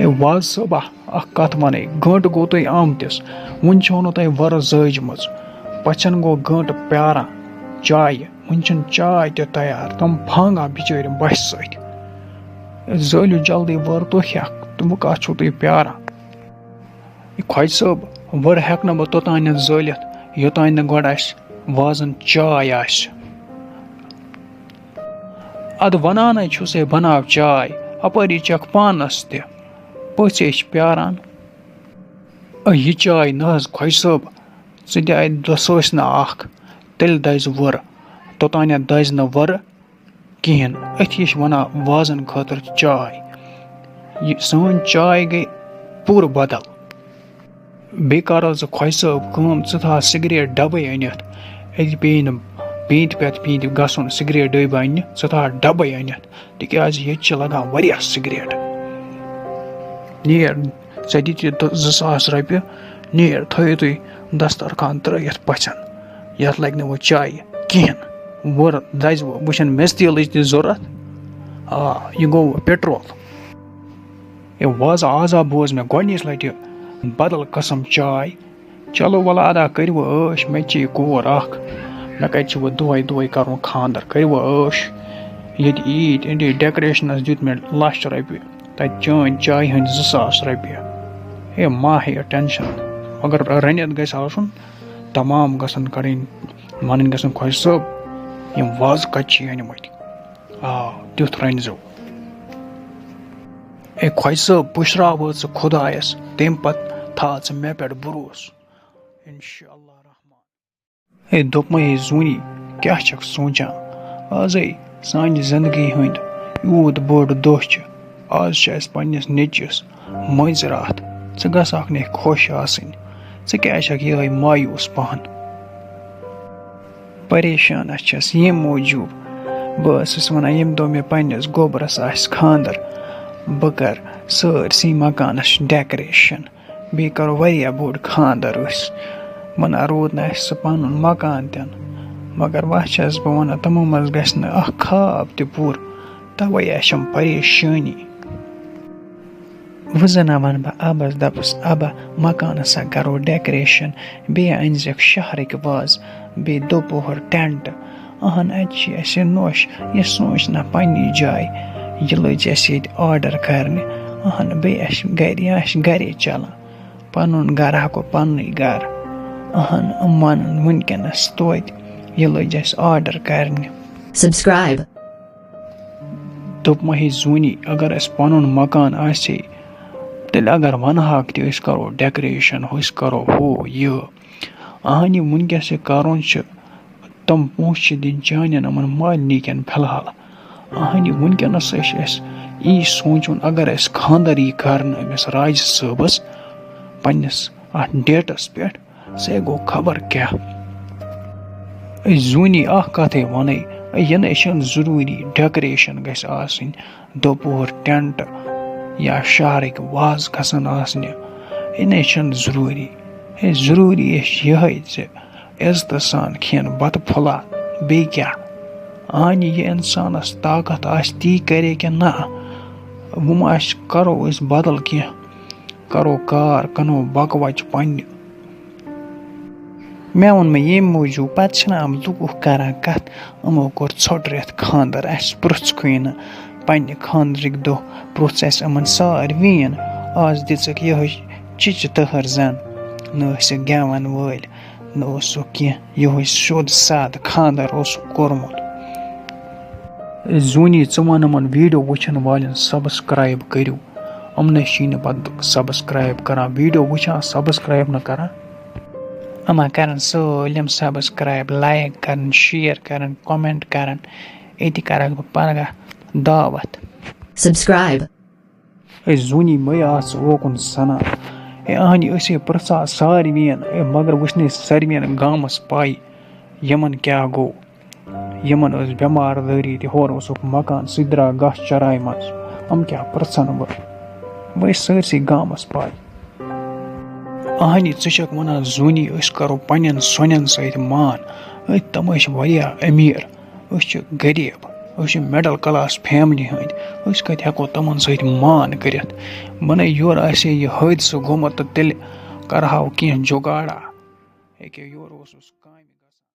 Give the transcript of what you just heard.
ہے وَز صٲبا اکھ کتھ وَنَے گٲنٛٹہٕ گوٚو تۄہہِ آمتِس وُنہِ چھو نہٕ تۄہہِ وَرٕ زٲجمٕژ پَژھٮ۪ن گوٚو گٲنٛٹہٕ پیاران چایہِ وُنہِ چھِنہٕ چاے تہِ تیار تِم پھانٛگان بِچٲرۍ بَسہِ سۭتۍ زٲلِو جلدی وَرٕ تُہۍ ہٮ۪کھ تہٕ وۄنۍ کَتھ چھُو تُہۍ پیاران خۄجہِ صٲب وَرٕ ہٮ۪کہٕ نہٕ بہٕ توٚتانٮ۪تھ زٲلِتھ یوٚتانۍ نہٕ گۄڈٕ اَسہِ وازَن چاے آسہِ اَدٕ وَنانَے چھُسے بَناو چاے اَپٲری چَکھ پانَس تہِ پٔژھۍ چھِ پیاران یہِ چاے نہ حظ خۄجہِ صٲب ژٕ تہِ اَتہِ سۭسۍ نہٕ اَکھ تیٚلہِ دَزِ وٕرٕ توٚتانٮ۪تھ دَزِ نہٕ وٕرٕ کِہیٖنۍ أتھی چھِ وَنان وازَن خٲطرٕ چاے یہِ سٲنۍ چاے گٔے پوٗرٕ بدل بیٚیہِ کَر حظ ژٕ خۄجہِ صٲب کٲم ژٕ تھاو سِگریٹ ڈَبَے أنِتھ اَتہِ پیٚیہِ نہٕ پیٖنٛتہِ پٮ۪ٹھ پیٖنٛتہِ گژھُن سِگریٹ ڈٔبۍ اَننہِ ژٕ تھاو ڈَبَے أنِتھ تِکیٛازِ ییٚتہِ چھِ لَگان واریاہ سِگریٹ نیر ژےٚ دِتی 2,000 رۄپیہِ نیر تھٲیِو تُہۍ دسترخان ترٛٲیِتھ پَژھٮ۪ن یَتھ لَگہِ نہٕ وۄنۍ چایہِ کِہیٖنۍ وٕرٕ دَزِ وۄنۍ چھَنہٕ مےٚ تیٖلٕچ تہِ ضوٚرَتھ یہِ گوٚو پٮ۪ٹرول ہے وازٕ آزا بوز مےٚ گۄڈنِچ لَٹہِ بدل قٕسٕم چاے چلو وَلہٕ ادا کٔرِو عٲش مےٚ تہِ چھِ یہِ کوٗر اَکھ مےٚ کَتہِ چھُ وۄنۍ دۄہَے دۄہَے کَرُن خانٛدر کٔرِو عٲش ییٚتہِ عیٖد اِنڈی ڈٮ۪کریشنَس دیُت مےٚ 1,00,000 رۄپیہِ تَتہِ چٲنۍ چایہِ ہٕنٛدۍ 2,000 رۄپیہِ ہے ما ہیٚیہِ ٹٮ۪نشَن مگر رٔنِتھ گژھِ آسُن تمام گژھن کَرٕنۍ وَنٕنۍ گژھن خۄجہِ صٲب یِم وازٕ کَتہِ چھِ أنۍمٕتۍ تیُتھ رٔنۍزیو ہے خۄجہِ صٲب پُشراو ژٕ خۄدایَس تَمہِ پَتہٕ تھاو ژٕ مےٚ پٮ۪ٹھ بروسہٕ اِنشاء اللہ رحمان ہے دوٚپمَے ہے زوٗنی کیٛاہ چھَکھ سونٛچان آزَے سانہِ زِندگی ہٕنٛدۍ یوٗت بوٚڑ دۄہ چھِ آز چھِ اَسہِ پنٛنِس نیٚچوِس مٲنٛزِ راتھ ژٕ گژھکھ نہٕ خۄش آسٕنۍ ژٕ کیٛازِ چھَکھ یِہوٚے مایوٗس پَہَن پریشان چھَس ییٚمہِ موٗجوٗب بہٕ ٲسٕس وَنان ییٚمہِ دۄہ مےٚ پنٛنِس گوبرَس آسہِ خانٛدر بہٕ کَرٕ سٲرسٕے مکانَس ڈٮ۪کریشَن بیٚیہِ کَرو واریاہ بوٚڑ خانٛدر أسۍ وَنان روٗد نہٕ اَسہِ سُہ پَنُن مکان تہِ نہٕ مگر وۄنۍ چھَس بہٕ وَنان تِمو منٛز گژھِ نہٕ اَکھ خاب تہِ پوٗرٕ تَوَے آسٮ۪م پریشٲنی وۄنۍ زَنہ وَنہٕ بہٕ اَبَس دَپَس اَبا مکانَس سا کَرو ڈٮ۪کریشَن بیٚیہِ أنۍزٮ۪کھ شہرٕکۍ وازٕ بیٚیہِ دوٚپُہُر ٹٮ۪نٛٹ اَہَن اَتہِ چھِ اَسہِ نوٚش یہِ سوٗنٛچ نہ پنٛنی جایہِ یہِ لٔج اَسہِ ییٚتہِ آرڈر کَرنہِ اَہَن بیٚیہِ اَسہِ گَرِ یہِ آسہِ گَرے چلان پَنُن گَرٕ ہٮ۪کو پَنٛنُے گَرٕ اَہَن یِم وَنَن وٕنۍکٮ۪نَس توتہِ یہِ لٔج اَسہِ آرڈر کَرنہِ Subscribe. دوٚپمَے ہے زوٗنی اگر اَسہِ پَنُن مکان آسہِ ہے تیٚلہِ اگر وَنہاکھ تہِ أسۍ کَرو ڈٮ۪کریشَن أسۍ کَرو ہُہ یہِ اَہَن یہِ وٕنۍکٮ۪س یہِ کَرُن چھِ تِم پونٛسہٕ چھِ دِنۍ چانٮ۪ن یِمَن مالنی کٮ۪ن فِلحال اَہَن یہِ وٕنۍکٮ۪نَس چھِ اَسہِ یی سونٛچُن اگر اَسہِ خانٛدر یی کَرنہٕ أمِس راجہِ صٲبَس پنٛنِس اَتھ ڈیٹَس پٮ۪ٹھ سُہ گوٚو خبر کیٛاہ أسۍ زوٗنی اَکھ کَتھٕے وَنَے یِنَے چھِنہٕ ضٔروٗری ڈٮ۪کریشَن گژھِ آسٕنۍ دوٚپُہُر ٹٮ۪نٛٹ یا شہرٕکۍ وازٕ گژھن آسنہِ یِنَے چھِنہٕ ضٔروٗری ہے ضٔروٗری چھِ یِہوٚے زِ عزتہٕ سان کھٮ۪ن بَتہٕ پھوٚلہ بیٚیہِ کیٛاہ اَہنہِ یہِ اِنسانَس طاقت آسہِ تی کَرے کہِ نہ وۄنۍ ما آسہِ کَرو أسۍ بدل کیٚنٛہہ کَرو کار کٕنو بَکہٕ وَچہِ پنٛنہِ مےٚ ووٚن مےٚ ییٚمہِ موٗجوٗب پَتہٕ چھِنہ یِم لوٗکھ کَران کَتھ یِمو کوٚر ژھوٚٹ رٮ۪تھ خانٛدر اَسہِ پرٛژھکھٕے نہٕ پنٛنہِ خانٛدرٕکۍ دۄہ پرٛژھ اَسہِ یِمَن ساروِیَن آز دِژٕکھ یِہوٚے چِچہِ تٔہَر زَن نہ ٲسِکھ گٮ۪وَن وٲلۍ نہ اوسُکھ کیٚنٛہہ یِہوٚے سیوٚد سادٕ خانٛدر اوسُکھ کوٚرمُت زوٗنی ژٕ وَن یِمَن ویٖڈیو وٕچھَن والٮ۪ن سبسکرایب کٔرِو یِمنٕے چھی نہٕ پَتہٕ سبسکرایب کَران ویٖڈیو وٕچھان سبسکرایب نہٕ کَران یِمَن کَرَن سٲلِم سبسکرایب لایک کَرَن شِیَر کَرَن کومٮ۪نٛٹ کَرَن أتی کَرَکھ بہٕ پَگاہ دعوت Subscribe. ہے زوٗنی مَے آس ژٕ اوکُن سَنان ہے اَہنہِ أسۍ ہے پِرٛژھان ساروِیَن ہے مگر وٕچھنَے ساروِیَن گامَس پَے یِمَن کیٛاہ گوٚو یِمَن ٲس بٮ۪مار دٲری تہِ ہورٕ اوسُکھ مکان سُہ تہِ درٛاو گاسہٕ چراے منٛز یِم کیٛاہ پِرٛژھَن وۄنۍ سٲرسٕے گامَس پَے اَہنہِ ژٕ چھَکھ وَنان زوٗنی أسۍ کَرو پنٛنٮ۪ن سۄنٮ۪ن سۭتۍ مان تِم ٲسۍ واریاہ أمیٖر أسۍ چھِ غریٖب أسۍ چھِ مِڈل کلاس فیملی ہٕنٛدۍ أسۍ کَتہِ ہٮ۪کو تِمن سۭتۍ مان کٔرِتھ بَنے یورٕ آسہِ ہے یہِ حٲدثہٕ گوٚمُت تہٕ تیٚلہِ کرہاو کیٚنٛہہ جُگاڑا ییٚکیٛاہ یورٕ اوسُس کامہِ گژھان